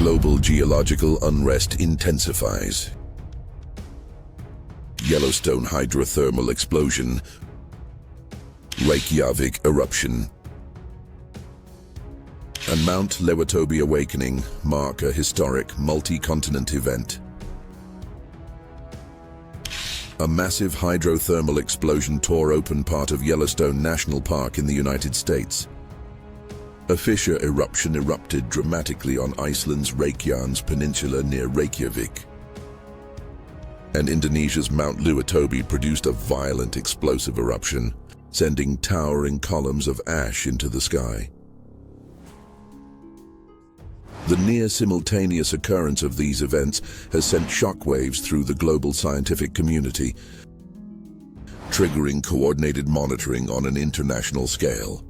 Global geological unrest intensifies. Yellowstone hydrothermal explosion. Reykjavik eruption. And Mount Lewitobi awakening mark a historic multi-continent event. A massive hydrothermal explosion tore open part of Yellowstone National Park in the United States. A fissure eruption erupted dramatically on Iceland's Reykjanes Peninsula near Reykjavik. And Indonesia's Mount Lewitobi produced a violent explosive eruption, sending towering columns of ash into the sky. The near-simultaneous occurrence of these events has sent shockwaves through the global scientific community, triggering coordinated monitoring on an international scale.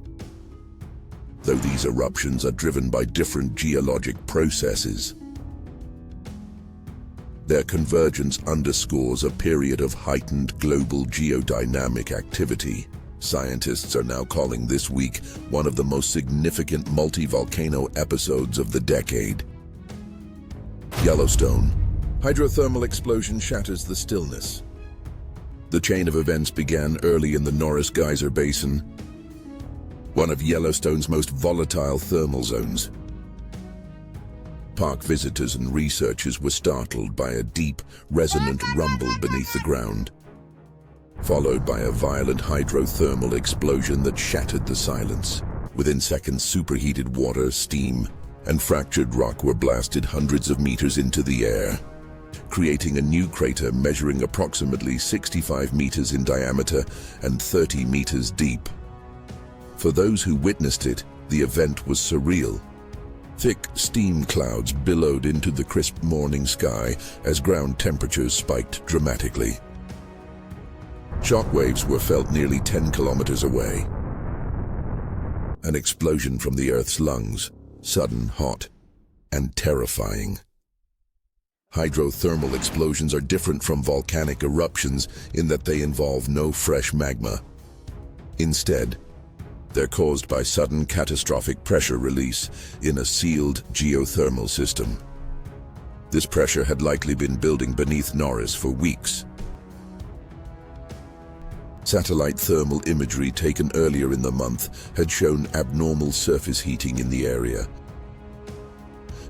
Though these eruptions are driven by different geologic processes, their convergence underscores a period of heightened global geodynamic activity. Scientists are now calling this week one of the most significant multi-volcano episodes of the decade. Yellowstone. Hydrothermal explosion shatters the stillness. The chain of events began early in the Norris Geyser Basin, one of Yellowstone's most volatile thermal zones. Park visitors and researchers were startled by a deep, resonant rumble beneath the ground, followed by a violent hydrothermal explosion that shattered the silence. Within seconds, superheated water, steam, and fractured rock were blasted hundreds of meters into the air, creating a new crater measuring approximately 65 meters in diameter and 30 meters deep. For those who witnessed it, the event was surreal. Thick steam clouds billowed into the crisp morning sky as ground temperatures spiked dramatically. Shockwaves were felt nearly 10 kilometers away. An explosion from the Earth's lungs, sudden, hot, and terrifying. Hydrothermal explosions are different from volcanic eruptions in that they involve no fresh magma. Instead, they're caused by sudden catastrophic pressure release in a sealed geothermal system. This pressure had likely been building beneath Norris for weeks. Satellite thermal imagery taken earlier in the month had shown abnormal surface heating in the area,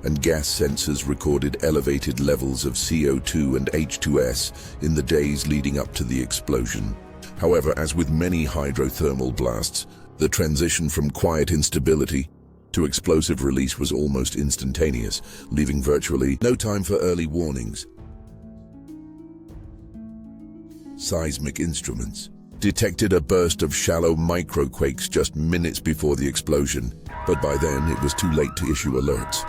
and gas sensors recorded elevated levels of CO2 and H2S in the days leading up to the explosion. However, as with many hydrothermal blasts, the transition from quiet instability to explosive release was almost instantaneous, leaving virtually no time for early warnings. Seismic instruments detected a burst of shallow microquakes just minutes before the explosion, but by then it was too late to issue alerts.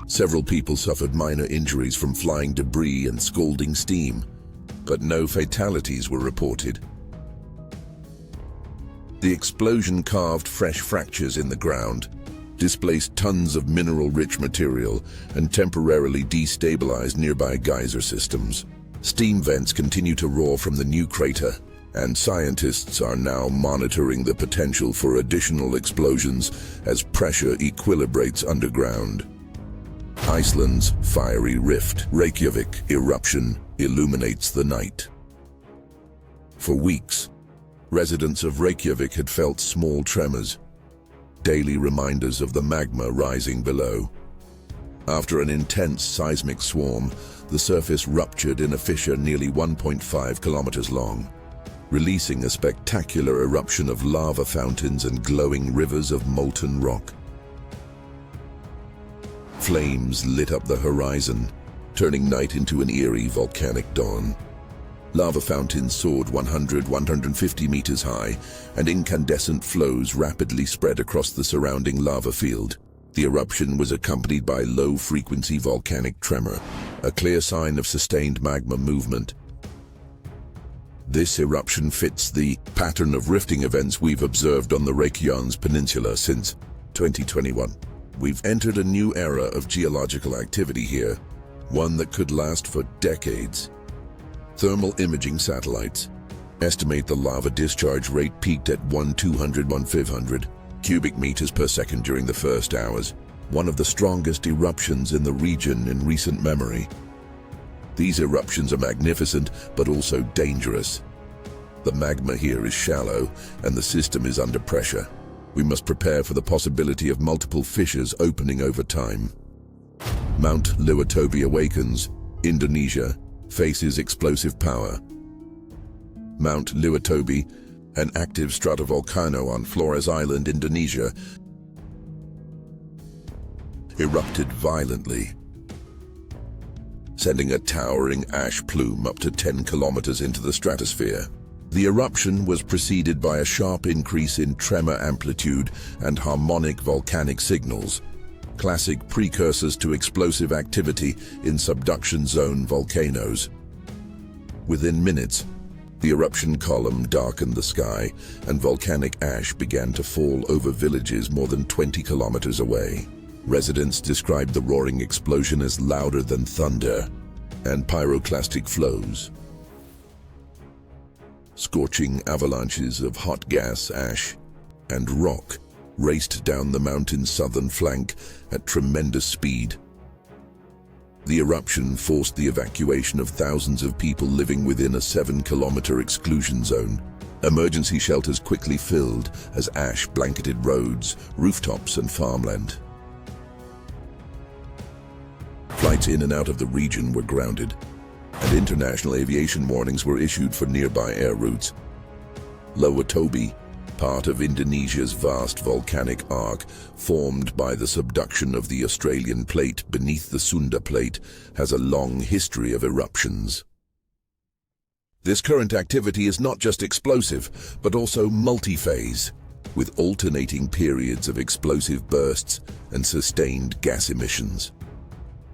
Several people suffered minor injuries from flying debris and scalding steam, but no fatalities were reported. The explosion carved fresh fractures in the ground, displaced tons of mineral-rich material, and temporarily destabilized nearby geyser systems. Steam vents continue to roar from the new crater, and scientists are now monitoring the potential for additional explosions as pressure equilibrates underground. Iceland's fiery rift, Reykjavik eruption, illuminates the night. For weeks, residents of Reykjavik had felt small tremors, daily reminders of the magma rising below. After an intense seismic swarm, the surface ruptured in a fissure nearly 1.5 kilometers long, releasing a spectacular eruption of lava fountains and glowing rivers of molten rock. Flames lit up the horizon, turning night into an eerie volcanic dawn. Lava fountains soared 150 meters high, and incandescent flows rapidly spread across the surrounding lava field. The eruption was accompanied by low-frequency volcanic tremor, a clear sign of sustained magma movement. This eruption fits the pattern of rifting events we've observed on the Reykjanes Peninsula since 2021. We've entered a new era of geological activity here, one that could last for decades. Thermal imaging satellites estimate the lava discharge rate peaked at 1,200–1,500 cubic meters per second during the first hours, one of the strongest eruptions in the region in recent memory. These eruptions are magnificent, but also dangerous. The magma here is shallow, and the system is under pressure. We must prepare for the possibility of multiple fissures opening over time. Mount Leutobi awakens. Indonesia faces explosive power. Mount Leutobi, an active stratovolcano on Flores Island, Indonesia, erupted violently, sending a towering ash plume up to 10 kilometers into the stratosphere. The eruption was preceded by a sharp increase in tremor amplitude and harmonic volcanic signals, classic precursors to explosive activity in subduction zone volcanoes. Within minutes, the eruption column darkened the sky, and volcanic ash began to fall over villages more than 20 kilometers away. Residents described the roaring explosion as louder than thunder and pyroclastic flows. Scorching avalanches of hot gas, ash, and rock raced down the mountain's southern flank at tremendous speed. The eruption forced the evacuation of thousands of people living within a 7-kilometer exclusion zone. Emergency shelters quickly filled as ash blanketed roads, rooftops, and farmland. Flights in and out of the region were grounded, and international aviation warnings were issued for nearby air routes. Leutobi, part of Indonesia's vast volcanic arc formed by the subduction of the Australian plate beneath the Sunda plate, has a long history of eruptions. This current activity is not just explosive, but also multi-phase, with alternating periods of explosive bursts and sustained gas emissions.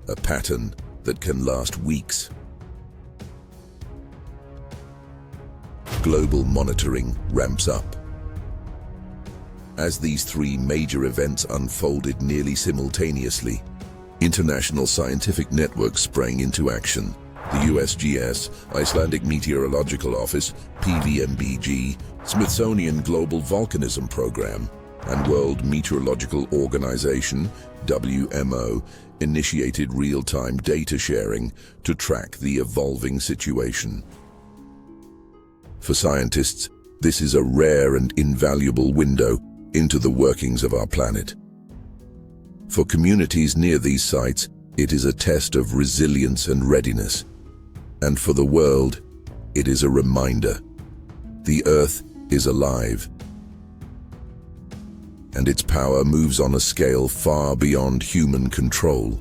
A pattern that can last weeks. Global monitoring ramps up. As these three major events unfolded nearly simultaneously, international scientific networks sprang into action. The USGS, Icelandic Meteorological Office, PVMBG, Smithsonian Global Volcanism Program, and World Meteorological Organization, WMO, initiated real-time data sharing to track the evolving situation. For scientists, this is a rare and invaluable window into the workings of our planet. For communities near these sites, it is a test of resilience and readiness. And for the world, it is a reminder. The Earth is alive, and its power moves on a scale far beyond human control.